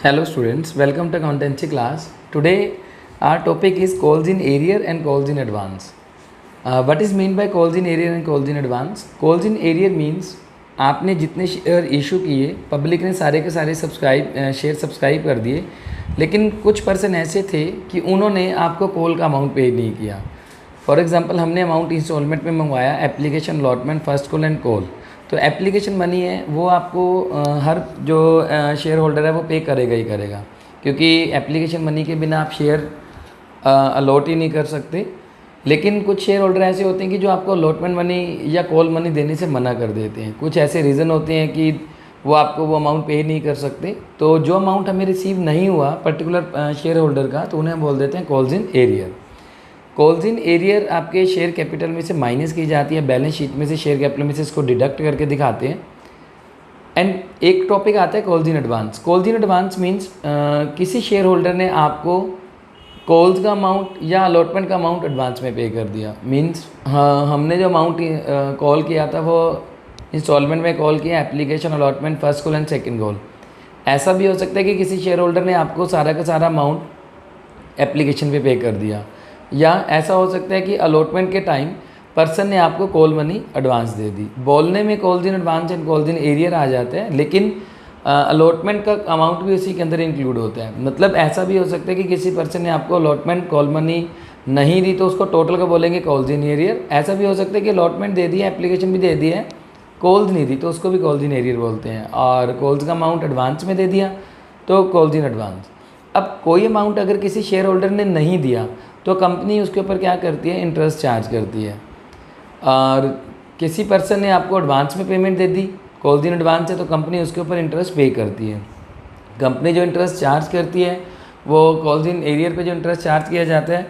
Hello students, welcome to accountancy class. Today our topic is calls in arrear and calls in advance. What is meant by calls in arrear and calls in advance? Calls in arrear means आपने जितने share issue किए public ने सारे के सारे share subscribe कर दिए, लेकिन कुछ पर्सन ऐसे थे कि उन्होंने आपको कॉल का अमाउंट पे नहीं किया। फॉर एग्जांपल हमने अमाउंट इंस्टॉलमेंट में मंगवाया, application allotment first call and call. तो एप्लीकेशन मनी है वो आपको हर जो शेयर होल्डर है वो पे करेगा ही करेगा, क्योंकि एप्लीकेशन मनी के बिना आप शेयर अलॉट ही नहीं कर सकते। लेकिन कुछ शेयर होल्डर ऐसे होते हैं कि जो आपको अलॉटमेंट मनी या कॉल मनी देने से मना कर देते हैं। कुछ ऐसे रीज़न होते हैं कि वो आपको वो अमाउंट पे नहीं कर सकते। तो जो अमाउंट हमें रिसीव नहीं हुआ पर्टिकुलर शेयर होल्डर का, तो उन्हें बोल देते हैं calls in arrear. Calls in arrear आपके शेयर कैपिटल में से माइनस की जाती है, बैलेंस शीट में से शेयर कैपिटल में से इसको डिडक्ट करके दिखाते हैं। एंड एक टॉपिक आता है calls in advance. Calls in advance means किसी शेयर होल्डर ने आपको कॉल्स का अमाउंट या अलॉटमेंट का अमाउंट एडवांस में पे कर दिया। मीन्स हाँ, हमने जो अमाउंट कॉल किया था वो इंस्टॉलमेंट में कॉल किया, application allotment first call and second call. ऐसा भी हो सकता है कि किसी शेयर होल्डर ने आपको सारा का सारा अमाउंट एप्लीकेशन पे कर दिया, या ऐसा हो सकता है कि अलॉटमेंट के टाइम पर्सन ने आपको कॉल मनी एडवांस दे दी। बोलने में calls in advance and calls in arrear आ जाते हैं, लेकिन अलॉटमेंट का अमाउंट भी उसी के अंदर इंक्लूड होता है। मतलब ऐसा भी हो सकता है कि किसी पर्सन ने आपको अलॉटमेंट कॉल मनी नहीं दी तो उसको टोटल का बोलेंगे कॉल्स इन एरियर। ऐसा भी हो सकता है कि अलॉटमेंट दे दी है, एप्लीकेशन भी दे दी है, कॉल्स नहीं दी तो उसको भी कॉल्स इन एरियर बोलते हैं। और कॉल्स का अमाउंट एडवांस में दे दिया तो कॉल्स इन एडवांस। अब कोई अमाउंट अगर किसी शेयर होल्डर ने नहीं दिया तो कंपनी उसके ऊपर क्या करती है, इंटरेस्ट चार्ज करती है। और किसी पर्सन ने आपको एडवांस में payment they the, calls in advance है, तो कंपनी उसके ऊपर इंटरेस्ट पे करती है। कंपनी जो इंटरेस्ट चार्ज करती है वो कॉल्स इन एरियर पे जो इंटरेस्ट चार्ज किया जाता है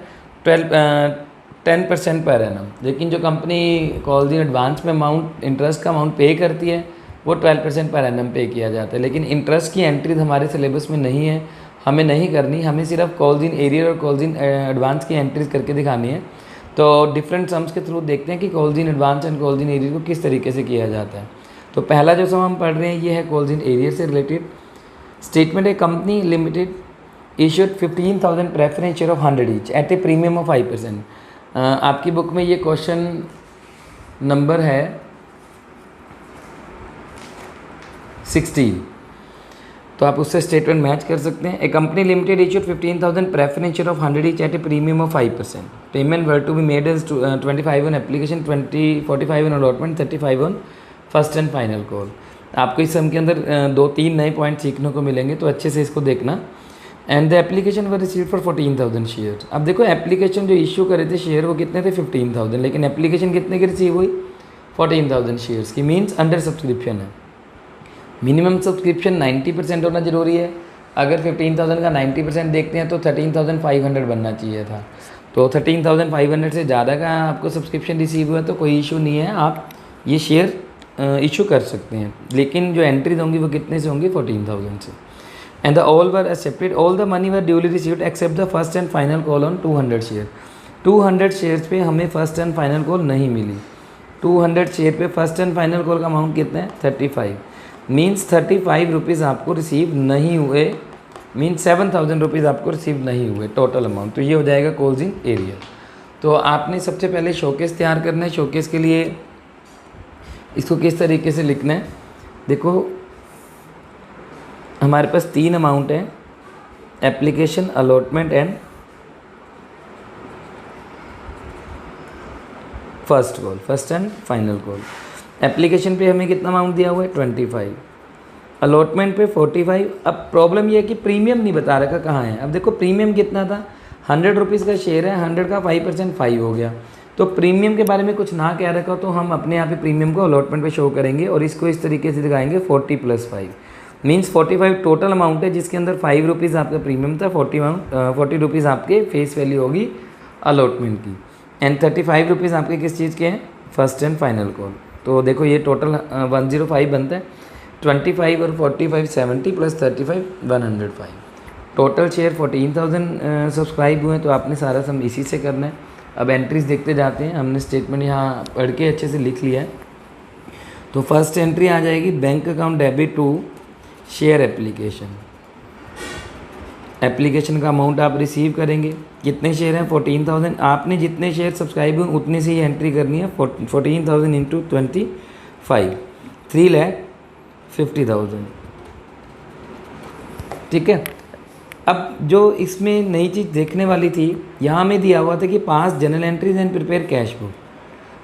10% पर एनम। लेकिन जो कंपनी कॉल्स इन एडवांस में अमाउंट इंटरेस्ट का अमाउंट पे करती है वो 12% पर एनम पे किया जाता है। लेकिन इंटरेस्ट की एंट्री हमारे सिलेबस में नहीं है, हमें नहीं करनी, हमें सिर्फ कॉल्स इन एरियर और कॉल्स इन एडवांस की एंट्रीज करके दिखानी है। तो डिफरेंट सम्स के थ्रू देखते हैं कि calls in advance and calls in arrear को किस तरीके से किया जाता है। तो पहला जो सम हम पढ़ रहे हैं ये है कॉल्स इन एरियर से रिलेटेड। स्टेटमेंट है company limited issued 15,000 preference share of 100 each at a premium of 5%। आपकी बुक में ये क्वेश्चन नंबर है 16, तो आप उससे स्टेटमेंट मैच कर सकते हैं। A company limited issued 15,000 preference share of 100 each at a premium of 5%। Payment were to be made as 25 on application, 45 on allotment, 35 on first and final call. आपको इस सम के अंदर 2-3 नए पॉइंट सीखने को मिलेंगे, तो अच्छे से इसको देखना। And the application were receive for 14,000 share. अब देखो एप्लीकेशन जो इशू करे थे शेयर वो कितने थे, 15,000, लेकिन एप्लीकेशन कितने की रिसीव हुई, 14,000 शेयर्स की। मीन्स अंडर सब्सक्रिप्शन है। मिनिमम सब्सक्रिप्शन 90% होना जरूरी है। अगर 15,000 का 90% देखते हैं तो 13,500 बनना चाहिए था। तो 13,500 से ज़्यादा का आपको सब्सक्रिप्शन रिसीव हुआ तो कोई इशू नहीं है, आप ये शेयर इशू कर सकते हैं। लेकिन जो एंट्रीज होंगी वो कितने से होंगी, 14,000 से। And the all were separate, all the money were duly received accept the first and final call on 200 share. 200 shares पे हमें फर्स्ट एंड फाइनल कॉल नहीं मिली। 200 शेयर पे फर्स्ट एंड फाइनल कॉल का अमाउंट कितना है, 35। मीन्स 35 रुपीज़ आपको receive नहीं हुए, मीन्स 7,000 रुपीज़ आपको रिसीव नहीं हुए टोटल अमाउंट। तो ये हो जाएगा कॉल्स इन एरियर। तो आपने सबसे पहले शोकेस तैयार करना है। शोकेस के लिए इसको किस तरीके से लिखना है, देखो हमारे पास 3 अमाउंट है, application, allotment and first call, first and final call. Application पे हमें कितना अमाउंट दिया हुआ है, 25, अलॉटमेंट पे 45। अब प्रॉब्लम ये है कि प्रीमियम नहीं बता रखा कहाँ है। अब देखो प्रीमियम कितना था, 100 रुपीज़ का शेयर है, 100 का 5% 5 हो गया। तो प्रीमियम के बारे में कुछ ना कह रखा तो हम अपने यहाँ पे प्रीमियम को अलॉटमेंट पे शो करेंगे और इसको इस तरीके से दिखाएंगे 40 + 5। मीन्स 45 टोटल अमाउंट है, जिसके अंदर 5 रुपीज़ आपका प्रीमियम था, 40 रुपीज़ आपके फेस वैल्यू होगी अलॉटमेंट की। एंड 35 रुपीज़ आपके किस चीज़ के हैं, फर्स्ट एंड फाइनल कॉल। तो देखो ये टोटल 105 बनता है। 25 और 45 70 + 35 105। टोटल शेयर 14,000 सब्सक्राइब हुए, तो आपने सारा सम इसी से करना है। अब एंट्रीज देखते जाते हैं। हमने स्टेटमेंट यहाँ पढ़ के अच्छे से लिख लिया है। तो फर्स्ट एंट्री आ जाएगी bank account debit to share application. Application का अमाउंट आप रिसीव करेंगे, कितने शेयर हैं 14,000, आपने जितने शेयर सब्सक्राइब हुए उतने से ही एंट्री करनी है। 14,000 इंटू 25, 3,50,000। ठीक है। अब जो इसमें नई चीज़ देखने वाली थी, यहाँ में दिया हुआ था कि pass journal entries and prepare cash book.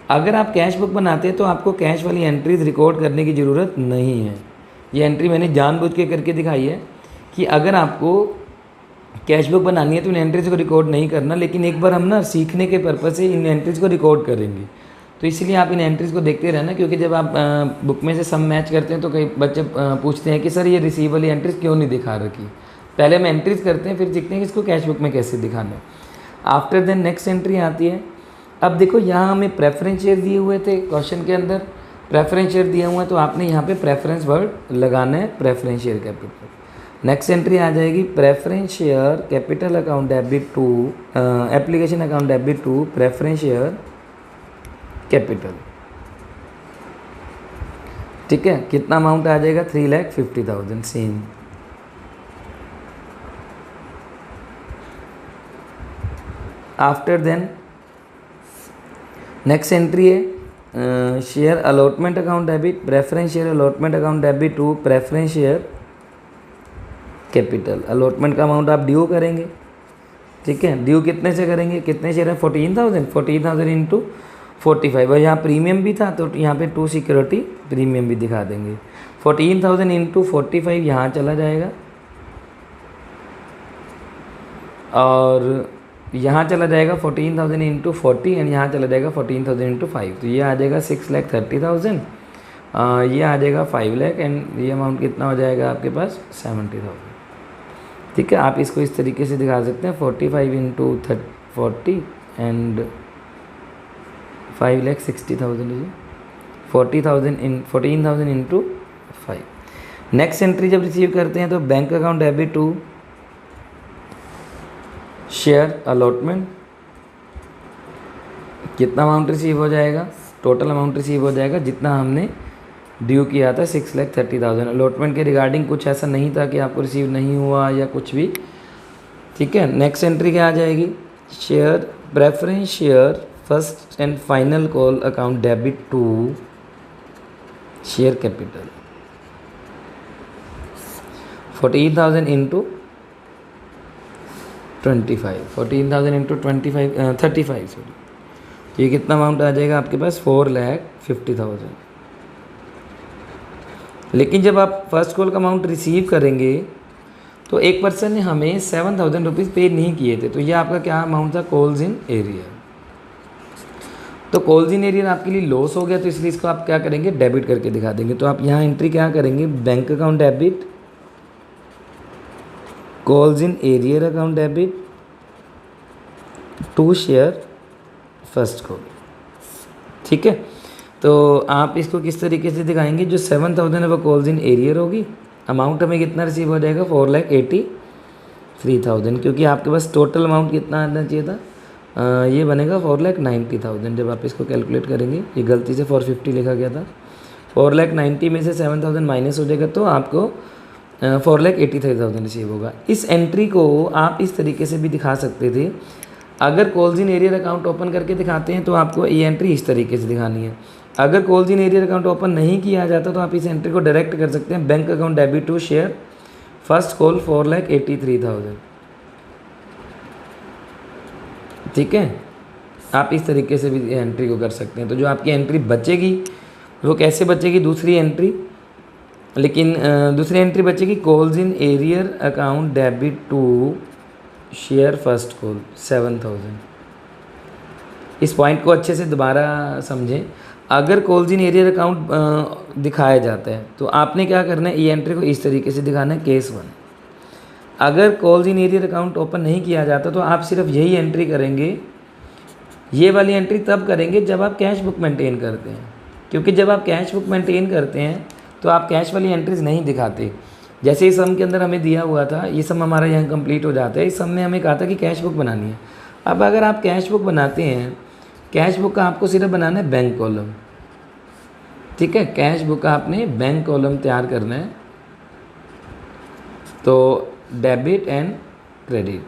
अगर आप कैश बुक बनाते हैं तो आपको कैश वाली एंट्रीज रिकॉर्ड करने की ज़रूरत नहीं है। ये एंट्री मैंने जानबूझ के करके दिखाई है कि अगर आपको कैश बुक बनानी है तो इन एंट्रीज को रिकॉर्ड नहीं करना, लेकिन एक बार हम ना सीखने के पर्पज़ से इन एंट्रीज को रिकॉर्ड करेंगे। तो इसलिए आप इन एंट्रीज को देखते रहना, क्योंकि जब आप बुक में से सम मैच करते हैं तो कई बच्चे पूछते हैं कि सर ये रिसीव वाली एंट्रीज क्यों नहीं दिखा रखी। पहले हम एंट्रीज करते हैं, फिर सीखते हैं कि इसको कैश बुक में कैसे दिखाना है। आफ्टर देन नेक्स्ट एंट्री आती है। अब देखो यहाँ हमें प्रेफरेंस शेयर दिए हुए थे, क्वेश्चन के अंदर प्रेफरेंस शेयर दिया हुआ है, तो आपने यहाँ पे प्रेफरेंस वर्ड लगाना है, preference share capital. Next entry आ जाएगी preference share capital account debit to application account debit to preference share capital. ठीक है, कितना अमाउंट आ जाएगा 3,50,000 same. After then next entry है share allotment account debit preference share allotment account debit to preference share capital. Allotment का amount आप due करेंगे। ठीक है, ड्यू कितने से करेंगे, कितने शेयर है 14,000 इंटू 45, और यहाँ प्रीमियम भी था तो यहाँ पे 2 सिक्योरिटी प्रीमियम भी दिखा देंगे। 14,000 इंटू 45 यहाँ चला जाएगा, और यहाँ चला जाएगा 14,000 इंटू 40, एंड यहाँ चला जाएगा 14,000 इंटू 5, तो ये आ जाएगा 6,30,000, ये आ जाएगा 5 लाख, एंड ये अमाउंट कितना हो जाएगा आपके पास 70,000। ठीक है, आप इसको इस तरीके से दिखा सकते हैं 45 into 40 and 5,60,000, 14,000 into 5। Next entry जब रिसीव करते हैं तो bank account debit to share allotment, कितना अमाउंट रिसीव हो जाएगा, टोटल अमाउंट रिसीव हो जाएगा जितना हमने ड्यू किया था 6,30,000। अलॉटमेंट के रिगार्डिंग कुछ ऐसा नहीं था कि आपको रिसीव नहीं हुआ या कुछ भी। ठीक है, नेक्स्ट एंट्री क्या आ जाएगी, share preference share first and final call account debit to share capital 14,000 into 25, 14,000 into 35 sorry, ये कितना अमाउंट आ जाएगा आपके पास 4,50,000। लेकिन जब आप फर्स्ट कॉल का अमाउंट रिसीव करेंगे तो एक पर्सन ने हमें 7,000 रुपीज़ पे नहीं किए थे, तो ये आपका क्या अमाउंट था, कॉल्स इन एरियर। तो कॉल्स इन एरियर आपके लिए लॉस हो गया, तो इसलिए इसको आप क्या करेंगे, डेबिट करके दिखा देंगे। तो आप यहाँ एंट्री क्या करेंगे, bank account debit calls in arrear account debit to share first call. ठीक है, तो आप इसको किस तरीके से दिखाएंगे, जो 7,000 है वो कॉल्स इन एरियर होगी, अमाउंट हमें कितना रिसीव हो जाएगा 4,83,000, क्योंकि आपके पास टोटल अमाउंट कितना आना चाहिए था, ये बनेगा 4,90,000। जब आप इसको कैलकुलेट करेंगे, ये गलती से 450 लिखा गया था, 4,90,000 में से 7,000 माइनस हो जाएगा तो आपको 4,83,000 रिसीव होगा। इस एंट्री को आप इस तरीके से भी दिखा सकते थे। अगर calls in arrear account open करके दिखाते हैं तो आपको ये एंट्री इस तरीके से दिखानी है। अगर calls in arrear account open नहीं किया जाता तो आप इस एंट्री को डायरेक्ट कर सकते हैं, bank account debit to share first call 4,83,000। ठीक है, आप इस तरीके से भी एंट्री को कर सकते हैं। तो जो आपकी एंट्री बचेगी वो कैसे बचेगी, दूसरी एंट्री, लेकिन दूसरी एंट्री बचेगी calls in arrear account debit to share first call 7,000। इस पॉइंट को अच्छे से दोबारा समझें। अगर कॉल्स इन एरियर अकाउंट दिखाया जाता है तो आपने क्या करना है, ये एंट्री को इस तरीके से दिखाना है, केस 1। अगर calls in arrear account open नहीं किया जाता तो आप सिर्फ यही एंट्री करेंगे, ये वाली एंट्री तब करेंगे जब आप कैश बुक मेंटेन करते हैं, क्योंकि जब आप कैश बुक मेंटेन करते हैं तो आप कैश वाली एंट्रीज नहीं दिखाते। जैसे इस सम के अंदर हमें दिया हुआ था, ये सम हमारा यहाँ कंप्लीट हो जाता है। इस सम में हमें कहा था कि कैश बुक बनानी है। अब अगर आप कैश बुक बनाते हैं, कैश बुक का आपको सिर्फ बनाना है बैंक कॉलम। ठीक है, कैश बुक का आपने बैंक कॉलम तैयार करना है। तो डेबिट एंड क्रेडिट।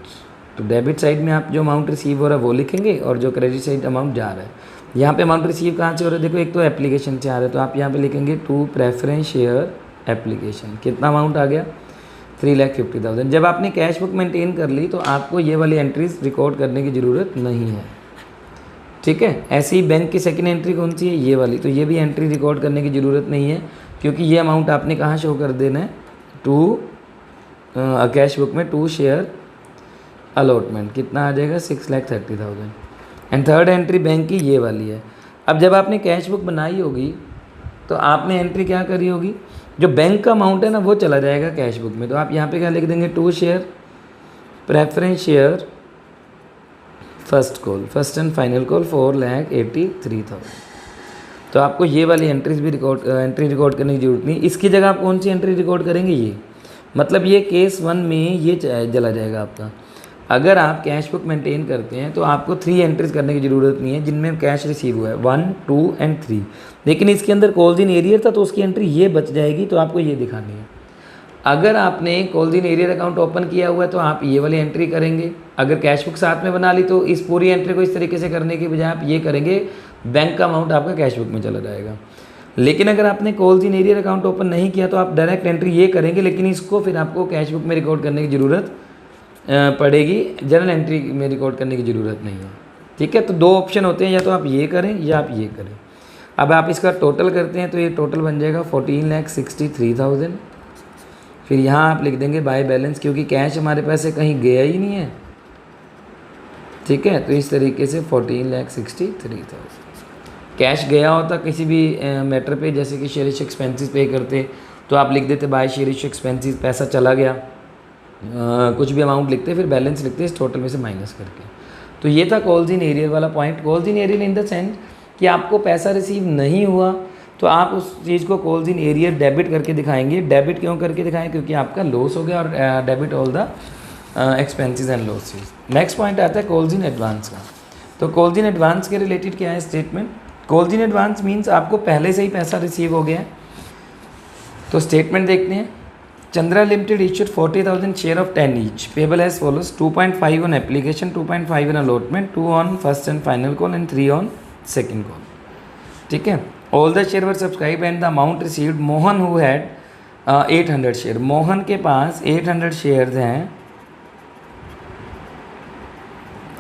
तो डेबिट साइड में आप जो अमाउंट रिसीव हो रहा है वो लिखेंगे और जो क्रेडिट साइड अमाउंट जा रहा है। यहाँ पे अमाउंट रिसीव कहाँ से हो रहा है, देखो एक तो एप्लीकेशन से आ रहा है, तो आप यहाँ पे लिखेंगे टू प्रेफरेंस शेयर एप्लीकेशन। कितना अमाउंट आ गया, 3,50,000। जब आपने कैश बुक मेंटेन कर ली तो आपको ये वाली एंट्रीज रिकॉर्ड करने की ज़रूरत नहीं है, ठीक है। ऐसी ही बैंक की सेकंड एंट्री कौन सी है, ये वाली, तो ये भी एंट्री रिकॉर्ड करने की ज़रूरत नहीं है क्योंकि ये अमाउंट आपने कहाँ शो कर देना है, टू कैश बुक में टू शेयर अलॉटमेंट। कितना आ जाएगा, 6,30,000। एंड थर्ड एंट्री बैंक की ये वाली है। अब जब आपने कैश बुक बनाई होगी तो आपने एंट्री क्या करी होगी, जो बैंक का अमाउंट है ना वो चला जाएगा कैश बुक में। तो आप यहाँ पे क्या लिख देंगे, to share preference share first call, first and final call 4,83,000। तो आपको ये वाली एंट्री रिकॉर्ड करने की जरूरत नहीं। इसकी जगह आप कौन सी एंट्री रिकॉर्ड करेंगे, ये मतलब ये केस 1 में ये चला जाएगा आपका। अगर आप कैश बुक मेंटेन करते हैं तो आपको 3 एंट्रीज करने की ज़रूरत नहीं है जिनमें कैश रिसीव हुआ है, 1, 2 एंड 3। लेकिन इसके अंदर कॉल्स इन एरियर था तो उसकी एंट्री ये बच जाएगी, तो आपको ये दिखानी है। अगर आपने calls in arrear account open किया हुआ है तो आप ये वाली एंट्री करेंगे। अगर कैश बुक साथ में बना ली तो इस पूरी एंट्री को इस तरीके से करने के बजाय आप ये करेंगे, बैंक का अमाउंट आपका कैश बुक में चला जाएगा। लेकिन अगर आपने calls in arrear account open नहीं किया तो आप डायरेक्ट एंट्री ये करेंगे, लेकिन इसको फिर आपको कैश बुक में रिकॉर्ड करने की ज़रूरत पड़ेगी, जनरल एंट्री में रिकॉर्ड करने की ज़रूरत नहीं है, ठीक है। तो 2 ऑप्शन होते हैं, या तो आप ये करें या आप ये करें। अब आप इसका टोटल करते हैं तो ये टोटल बन जाएगा 14,63,000। फिर यहाँ आप लिख देंगे बाय बैलेंस, क्योंकि कैश हमारे पास से कहीं गया ही नहीं है, ठीक है। तो इस तरीके से 14,63,000। कैश गया होता किसी भी मैटर पे, जैसे कि शेयर इशू एक्सपेंसेस पे करते तो आप लिख देते बाय शेयर इशू एक्सपेंसेस, पैसा चला गया, कुछ भी अमाउंट लिखते फिर बैलेंस लिखते इस टोटल में से माइनस करके। तो ये था कॉल्स इन एरियर वाला point. Calls in arrear in the sense कि आपको पैसा रिसीव नहीं हुआ तो आप उस चीज़ को कॉल्स इन एरियर डेबिट करके दिखाएंगे। डेबिट क्यों करके दिखाएं, क्योंकि आपका लॉस हो गया, और debit all the expenses and losses. Next point आता है कॉल्स इन एडवांस का। तो कॉल्स इन एडवांस के रिलेटेड क्या है statement, calls in advance means आपको पहले से ही पैसा रिसीव हो गया है। तो स्टेटमेंट देखते हैं। Chandra Limited issued 40,000 share of 10 each, payable as follows: 2.5 on application, 2.5 on allotment, 2 on first and final call, and 3 on second call. ठीक है। All the share were subscribed and the amount received. Mohan who had 800 share, Mohan के पास 800 shares हैं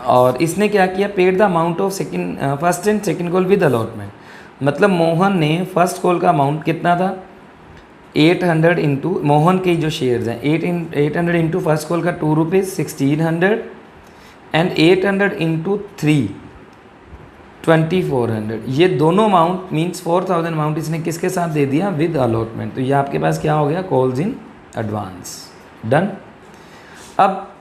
और इसने क्या किया, paid the amount of first and second call with allotment. मतलब मोहन ने फर्स्ट कॉल का अमाउंट कितना था, 800 इंटू मोहन के जो शेयर्स हैं 800 इंटू फर्स्ट कॉल का 2 रुपीज़ 1600 एंड 800 इंटू 3 2400। ये दोनों अमाउंट मीन्स 4000 अमाउंट इसने किसके साथ दे दिया, विद अलॉटमेंट। तो ये आपके पास क्या हो गया, कॉल्स इन एडवांस। डन। अब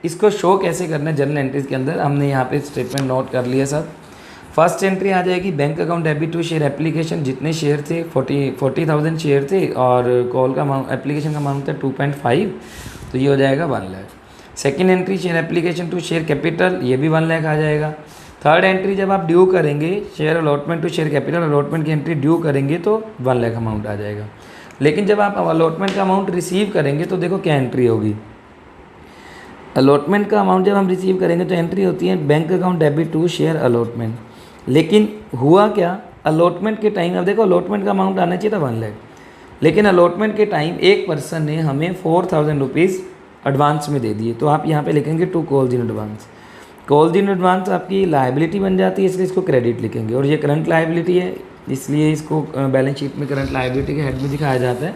इसको शो कैसे करना है जनरल एंट्रीज के अंदर, हमने यहाँ पे स्टेटमेंट नोट कर लिया सब। फर्स्ट एंट्री आ जाएगी bank account debit to share application, जितने शेयर थे 40,000 शेयर थे और कॉल का अमाउंट एप्लीकेशन का अमाउंट था 2.5, तो ये हो जाएगा 1 lakh. Second entry share application to share capital, ये भी 1 लाख आ जाएगा। थर्ड एंट्री जब आप ड्यू करेंगे share allotment to share capital, allotment की एंट्री ड्यू करेंगे तो 1 लाख अमाउंट आ जाएगा। लेकिन जब आप अलॉटमेंट का अमाउंट रिसीव करेंगे तो देखो क्या एंट्री होगी, अलॉटमेंट का अमाउंट जब हम रिसीव करेंगे तो एंट्री होती है bank account debit to share allotment. लेकिन हुआ क्या, अलॉटमेंट के टाइम, अब देखो अलॉटमेंट का अमाउंट आना चाहिए था 1 लाख, लेकिन अलॉटमेंट के टाइम एक पर्सन ने हमें 4,000 रुपीज़ एडवांस में दे दिए। तो आप यहाँ पे लिखेंगे to calls in advance. Calls in advance आपकी लायबिलिटी बन जाती है, इसलिए इसको क्रेडिट लिखेंगे, और ये करंट लायबिलिटी है इसलिए इसको बैलेंस शीट में करंट लायबिलिटी के हेड में दिखाया जाता है,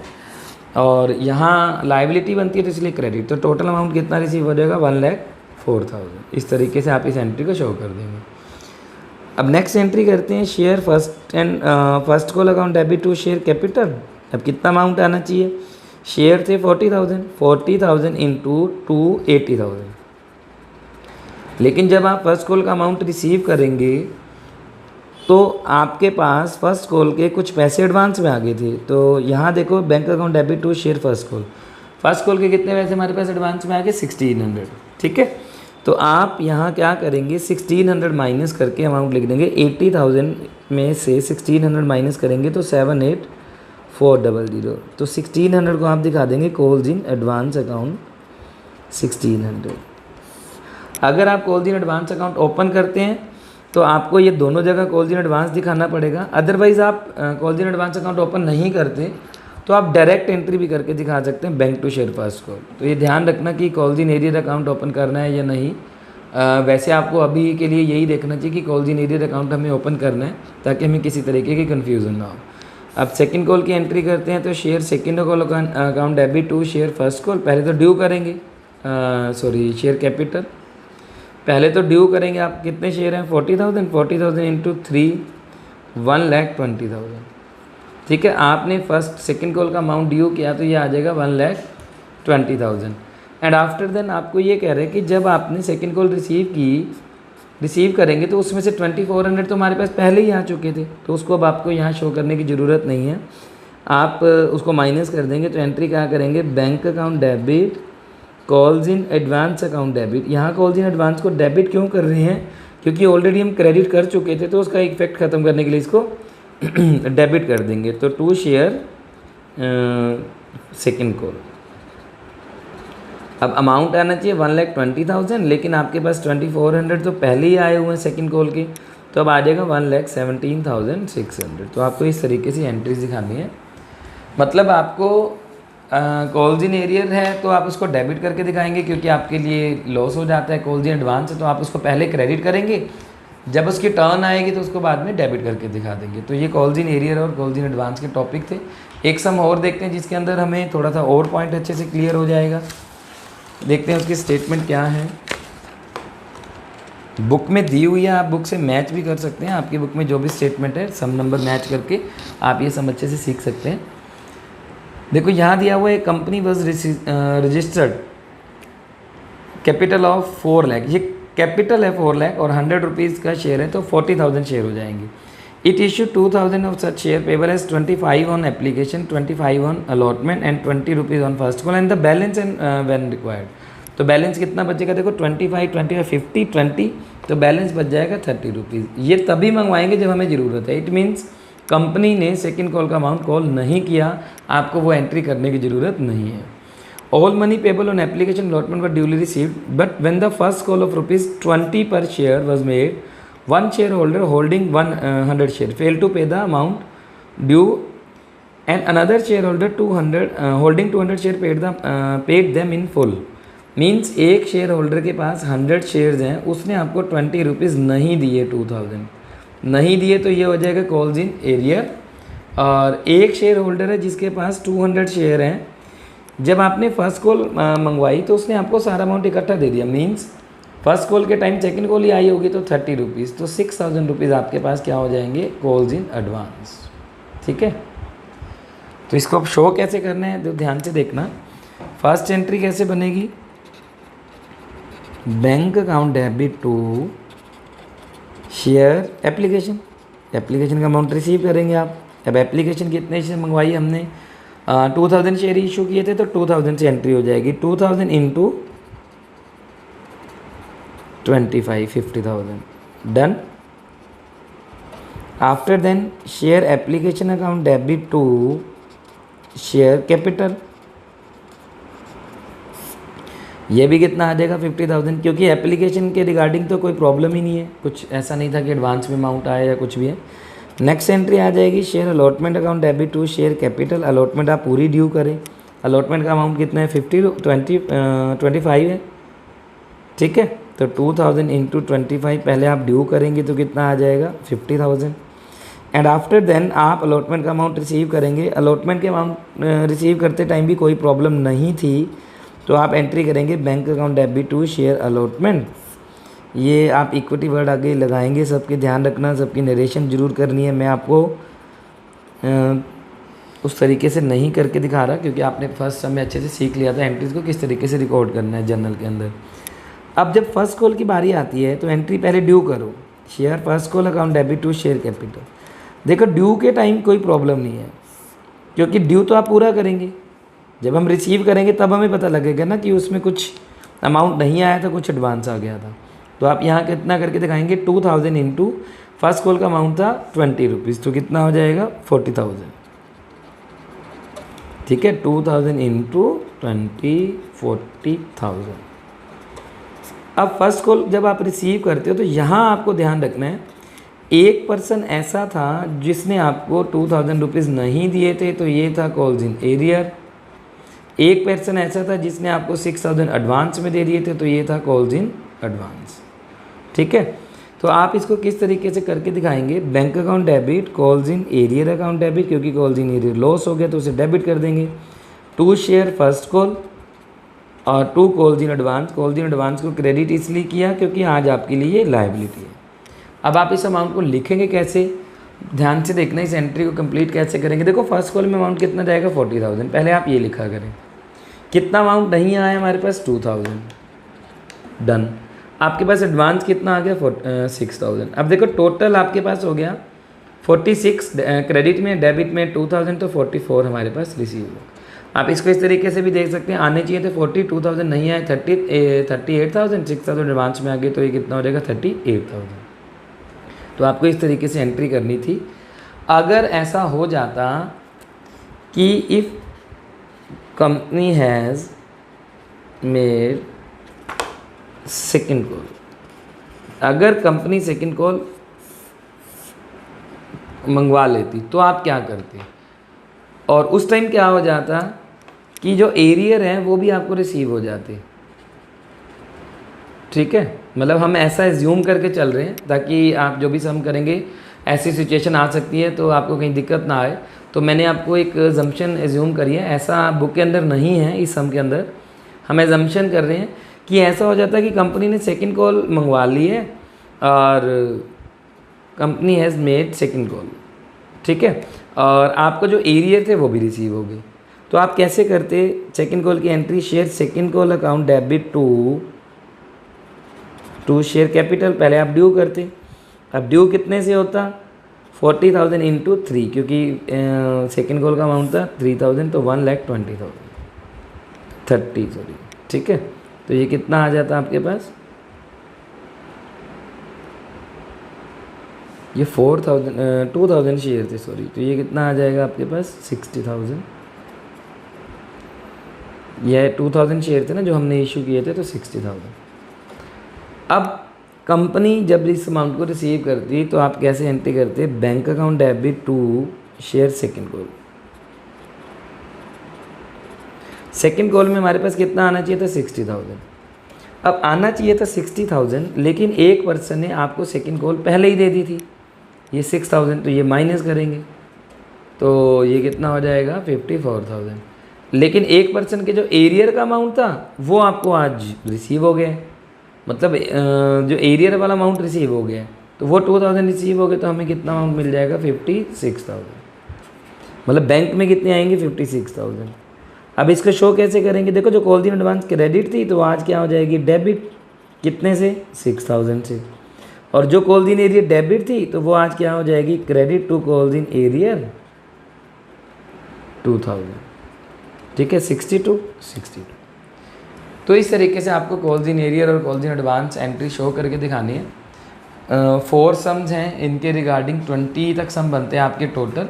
और यहाँ लायबिलिटी बनती है तो इसलिए क्रेडिट। तो टोटल अमाउंट कितना रिसीव हो जाएगा, 1,04,000। इस तरीके से आप इस एंट्री को शो कर देंगे। अब नेक्स्ट एंट्री करते हैं, share first call account debit to share capital. अब कितना अमाउंट आना चाहिए, शेयर थे 40,000 इंटू 2 80,000। लेकिन जब आप फर्स्ट कॉल का अमाउंट रिसीव करेंगे तो आपके पास फर्स्ट कॉल के कुछ पैसे एडवांस में आ गए थे। तो यहाँ देखो bank account debit to share first call के कितने पैसे हमारे पास एडवांस में आ गए, 1600। ठीक है, तो आप यहाँ क्या करेंगे, 1600 माइनस करके अमाउंट लिख देंगे। 80,000 में से 1600 माइनस करेंगे तो 78,400। तो 1600 को आप दिखा देंगे कॉल्स इन एडवांस अकाउंट 1600। अगर आप calls in advance account open करते हैं तो आपको ये दोनों जगह कॉल्स इन एडवांस दिखाना पड़ेगा। अदरवाइज़ आप calls in advance account open नहीं करते तो आप डायरेक्ट एंट्री भी करके दिखा सकते हैं bank to share first call. तो ये ध्यान रखना कि calls in arrear account open करना है या नहीं। वैसे आपको अभी के लिए यही देखना चाहिए कि कॉल्स इन एरियर अकाउंट हमें ओपन करना है ताकि हमें किसी तरीके की कन्फ्यूज़न ना हो। अब सेकंड कॉल की एंट्री करते हैं तो share second call account debit to share first call. पहले तो ड्यू करेंगे, शेयर कैपिटल पहले तो ड्यू करेंगे। आप कितने शेयर हैं? 40,000 इंटू 3 1,20,000। ठीक है, आपने फर्स्ट सेकंड कॉल का अमाउंट ड्यू किया तो ये आ जाएगा 1,20,000। एंड आफ्टर देन आपको ये कह रहे हैं कि जब आपने सेकंड कॉल रिसीव करेंगे तो उसमें से 2,400 तो हमारे पास पहले ही आ चुके थे, तो उसको अब आपको यहाँ शो करने की ज़रूरत नहीं है। आप उसको माइनस कर देंगे तो एंट्री क्या करेंगे? Bank account debit calls in advance account debit. यहाँ कॉल्स इन एडवांस को डेबिट क्यों कर रहे हैं? क्योंकि ऑलरेडी हम क्रेडिट कर चुके थे, तो उसका इफेक्ट ख़त्म करने के लिए इसको डेबिट कर देंगे। तो टू शेयर सेकंड कॉल। अब अमाउंट आना चाहिए 1,20,000, लेकिन आपके पास 2,400 तो पहले ही आए हुए हैं सेकंड कॉल के, तो अब आ जाएगा 1,17,600। तो आपको इस तरीके से एंट्रीज दिखानी है। मतलब आपको कॉल्स इन एरियर है तो आप उसको डेबिट करके दिखाएंगे क्योंकि आपके लिए लॉस हो जाता है कॉल्स इन एडवांस है, तो आप उसको पहले क्रेडिट करेंगे, जब उसकी टर्न आएगी तो उसको बाद में डेबिट करके दिखा देंगे। तो ये कॉल्स इन एरियर और कॉल्स इन एडवांस के टॉपिक थे। एक सम और देखते हैं जिसके अंदर हमें थोड़ा सा और पॉइंट अच्छे से क्लियर हो जाएगा। देखते हैं उसकी स्टेटमेंट क्या है। बुक में दी हुई है, आप बुक से मैच भी कर सकते हैं। आपकी बुक में जो भी स्टेटमेंट है सम नंबर मैच करके आप ये सम अच्छे से सीख सकते हैं। देखो यहाँ दिया हुआ है company was registered capital of 4 lakh. ये कैपिटल है 4 लाख और 100 रुपीज़ का शेयर है तो 40,000 शेयर हो जाएंगे। It issue 2,000 of such share payable as 25 on application, 25 on allotment and 20 rupees on first call and the balance and when required. तो balance कितना बचेगा? देखो 25, 50, 20, तो बैलेंस बच जाएगा 30 रुपीज़। ये तभी मंगवाएंगे जब हमें ज़रूरत है। इट मीन्स कंपनी ने सेकंड कॉल का अमाउंट कॉल नहीं किया, आपको वो एंट्री करने की ज़रूरत नहीं है। All money payable on application allotment were duly received but when the first call of ₹20 पर share was made, one shareholder holding 100 share failed to pay the amount due and another shareholder 200 holding 200 share paid them in full। Means एक share holder के पास 100 shares हैं, उसने आपको 20 rupees नहीं दिए, 2,000 नहीं दिए, तो ये हो जाएगा कॉल्स इन एरियर। और एक शेयर होल्डर है जिसके पास 200 शेयर हैं, जब आपने फर्स्ट कॉल मंगवाई तो उसने आपको सारा अमाउंट इकट्ठा दे दिया। मीन्स फर्स्ट कॉल के टाइम सेकंड कॉल ही आई होगी तो 30 रुपीज़, तो 6,000 रुपीज़ आपके पास क्या हो जाएंगे? Calls in advance. ठीक है, तो इसको अब शो कैसे करना है तो ध्यान से देखना। फर्स्ट एंट्री कैसे बनेगी? Bank account debit to share application, application का अमाउंट रिसीव करेंगे आप। अब एप्लीकेशन कितने शेयर मंगवाई हमने? 2,000 शेयर इशू किए थे तो 2,000 से एंट्री हो जाएगी। 2,000 into 25, 50,000 done. After then share application account debit to share capital, ये भी कितना आ जाएगा? 50,000, क्योंकि एप्लीकेशन के रिगार्डिंग तो कोई प्रॉब्लम ही नहीं है, कुछ ऐसा नहीं था कि एडवांस में अमाउंट आया या कुछ भी है। नेक्स्ट एंट्री आ जाएगी share allotment account debit to share capital. Allotment आप पूरी ड्यू करें। अलॉटमेंट का अमाउंट कितना है? 25 है। ठीक है, तो 2,000 इंटू 25 पहले आप ड्यू करेंगे तो कितना आ जाएगा? 50,000। एंड आफ्टर देन आप अलॉटमेंट का अमाउंट रिसीव करेंगे। अलॉटमेंट के अमाउंट रिसीव करते टाइम भी कोई प्रॉब्लम नहीं थी, तो आप एंट्री करेंगे bank account debit to share allotment. ये आप इक्विटी वर्ड आगे लगाएंगे, सबके ध्यान रखना, सबकी नरेशन जरूर करनी है। मैं आपको उस तरीके से नहीं करके दिखा रहा क्योंकि आपने फर्स्ट समय अच्छे से सीख लिया था एंट्रीज को किस तरीके से रिकॉर्ड करना है जर्नल के अंदर। अब जब फर्स्ट कॉल की बारी आती है तो एंट्री पहले ड्यू करो, share first call account debit to share capital. देखो ड्यू के टाइम कोई प्रॉब्लम नहीं है क्योंकि ड्यू तो आप पूरा करेंगे, जब हम रिसीव करेंगे तब हमें पता लगेगा ना कि उसमें कुछ अमाउंट नहीं आया था, कुछ एडवांस आ गया था। तो आप यहाँ कितना करके दिखाएंगे? 2,000 इंटू फर्स्ट कॉल का अमाउंट था 20 रुपीज़, तो कितना हो जाएगा? 40,000। ठीक है, 2,000 इंटू 20, 40,000। अब फर्स्ट कॉल जब आप रिसीव करते हो तो यहाँ आपको ध्यान रखना है, एक पर्सन ऐसा था जिसने आपको 2000 रुपीज़ नहीं दिए थे, तो ये था कॉल्स इन एरियर। एक पर्सन ऐसा था जिसने आपको 6000 एडवांस में दे दिए थे, तो ये था कॉल्स इन एडवांस। ठीक है, तो आप इसको किस तरीके से करके दिखाएंगे, bank account debit, calls in arrear account debit, क्योंकि कॉल्स इन एरियर लॉस हो गया तो उसे डेबिट कर देंगे। 2 शेयर फर्स्ट कॉल और 2 calls in advance. Calls in advance को क्रेडिट इसलिए किया क्योंकि आज आपके लिए ये लायबिलिटी है। अब आप इस अमाउंट को लिखेंगे कैसे, ध्यान से देखना, इस एंट्री को कंप्लीट कैसे करेंगे। देखो फर्स्ट कॉल में अमाउंट कितना जाएगा 40,000, पहले आप ये लिखा करें। कितना अमाउंट नहीं आया हमारे पास 2000, डन। आपके पास एडवांस कितना आ गया 6000। अब देखो टोटल आपके पास हो गया 46 क्रेडिट में, डेबिट में 2000, तो 44 हमारे पास रिसीव हुआ। आप इसको इस तरीके से भी देख सकते हैं, आने चाहिए थे 42,000 नहीं आए, 38,000, 6,000 एडवांस में आ गए, तो ये कितना हो जाएगा 38,000। तो आपको इस तरीके से एंट्री करनी थी। अगर ऐसा हो जाता कि if company has made second call, अगर कंपनी सेकेंड कॉल मंगवा लेती तो आप क्या करते, और उस टाइम क्या हो जाता कि जो एरियर हैं वो भी आपको रिसीव हो जाते। ठीक है, मतलब हम ऐसा एज्यूम करके चल रहे हैं ताकि आप जो भी सम करेंगे ऐसी सिचुएशन आ सकती है तो आपको कहीं दिक्कत ना आए। तो मैंने आपको एक जम्पशन एज्यूम करी है, ऐसा बुक के अंदर नहीं है, इस सम के अंदर हम एजम्पशन कर रहे हैं कि ऐसा हो जाता है कि कंपनी ने सेकंड कॉल मंगवा ली है और company has made second call. ठीक है, और आपको जो एरियर थे वो भी रिसीव हो गए। तो आप कैसे करते, सेकंड कॉल की entry, share second call account debit to share capital, पहले आप ड्यू करते। अब ड्यू कितने से होता 40,000 इंटू 3, क्योंकि सेकंड कॉल का अमाउंट था 3000, तो 1,20,000 30 सॉरी। ठीक है, तो ये कितना आ जाता आपके पास, ये 2,000 शेयर थे सॉरी, तो ये कितना आ जाएगा आपके पास 60,000। यह 2,000 शेयर थे ना जो हमने इशू किए थे, तो 60,000। अब कंपनी जब इस अमाउंट को रिसीव करती तो आप कैसे एंट्री करते, bank account debit to share second call. Second call में हमारे पास कितना आना चाहिए था 60,000। अब आना चाहिए था 60,000, लेकिन एक पर्सन ने आपको सेकंड कॉल पहले ही दे दी थी, ये 6,000, तो ये माइनस करेंगे तो ये कितना हो जाएगा 54,000। लेकिन एक पर्सन के जो एरियर का अमाउंट था वो आपको आज रिसीव हो गया, मतलब जो एरियर वाला अमाउंट रिसीव हो गया, तो वो 2,000 रिसीव हो गए, तो हमें कितना अमाउंट मिल जाएगा 56,000। मतलब बैंक में कितने आएंगे 56,000। अब इसको शो कैसे करेंगे, देखो जो कॉल इन एडवांस क्रेडिट थी तो आज क्या हो जाएगी डेबिट, कितने से 6,000 से, और जो कॉल इन एरियर डेबिट थी तो वो आज क्या हो जाएगी credit to call in arrear 2,000। ठीक है, 62। तो इस तरीके से आपको कॉल्स इन एरियर और calls in advance entry show करके दिखानी है। 4 सम्स हैं, इनके रिगार्डिंग 20 तक सम बनते हैं आपके टोटल।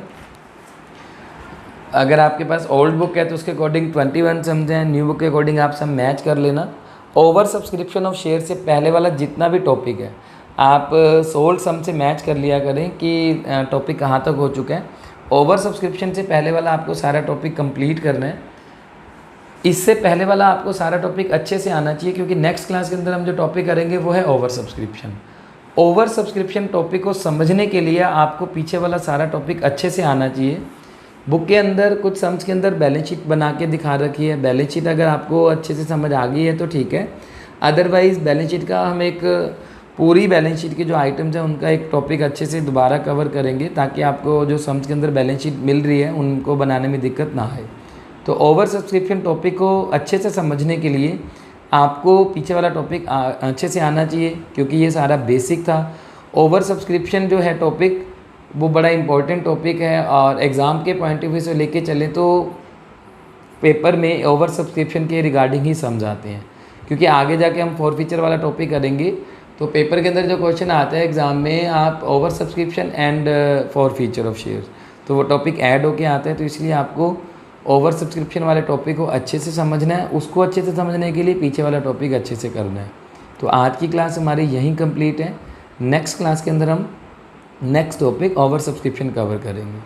अगर आपके पास ओल्ड बुक है तो उसके अकॉर्डिंग 21 सम्स हैं, न्यू बुक के अकॉर्डिंग आप सब मैच कर लेना। ओवर सब्सक्रिप्शन ऑफ शेयर से पहले वाला जितना भी टॉपिक है आप सोल्ड सम से मैच कर लिया करें कि टॉपिक कहाँ तक हो चुका है। ओवर सब्सक्रिप्शन से पहले वाला आपको सारा टॉपिक कंप्लीट करना है, इससे पहले वाला आपको सारा टॉपिक अच्छे से आना चाहिए, क्योंकि नेक्स्ट क्लास के अंदर हम जो टॉपिक करेंगे वो है over subscription. Over subscription topic को समझने के लिए आपको पीछे वाला सारा टॉपिक अच्छे से आना चाहिए। बुक के अंदर कुछ सम्स के अंदर बैलेंस शीट बना के दिखा रखी है, बैलेंस शीट अगर आपको अच्छे से समझ आ गई है तो ठीक है, अदरवाइज़ बैलेंस शीट का हम एक पूरी बैलेंस शीट के जो आइटम्स हैं उनका एक टॉपिक अच्छे से दोबारा कवर करेंगे, ताकि आपको जो सम्स के अंदर बैलेंस शीट मिल रही है उनको बनाने में दिक्कत ना आए। तो ओवर सब्सक्रिप्शन टॉपिक को अच्छे से समझने के लिए आपको पीछे वाला टॉपिक अच्छे से आना चाहिए, क्योंकि ये सारा बेसिक था। ओवर सब्सक्रिप्शन जो है टॉपिक वो बड़ा इंपॉर्टेंट टॉपिक है, और एग्ज़ाम के पॉइंट ऑफ व्यू से लेके चलें तो पेपर में ओवर सब्सक्रिप्शन के रिगार्डिंग ही समझाते हैं, क्योंकि आगे जाके हम फॉरफीचर वाला टॉपिक करेंगे तो पेपर के अंदर जो क्वेश्चन आता है एग्ज़ाम में, आप over subscription and forfeiture of share, तो वो टॉपिक ऐड होके आता है। तो इसलिए आपको ओवर सब्सक्रिप्शन वाले टॉपिक को अच्छे से समझना है, उसको अच्छे से समझने के लिए पीछे वाला टॉपिक अच्छे से करना है। तो आज की क्लास हमारी यहीं कंप्लीट है। नेक्स्ट क्लास के अंदर हम next topic over subscription cover करेंगे।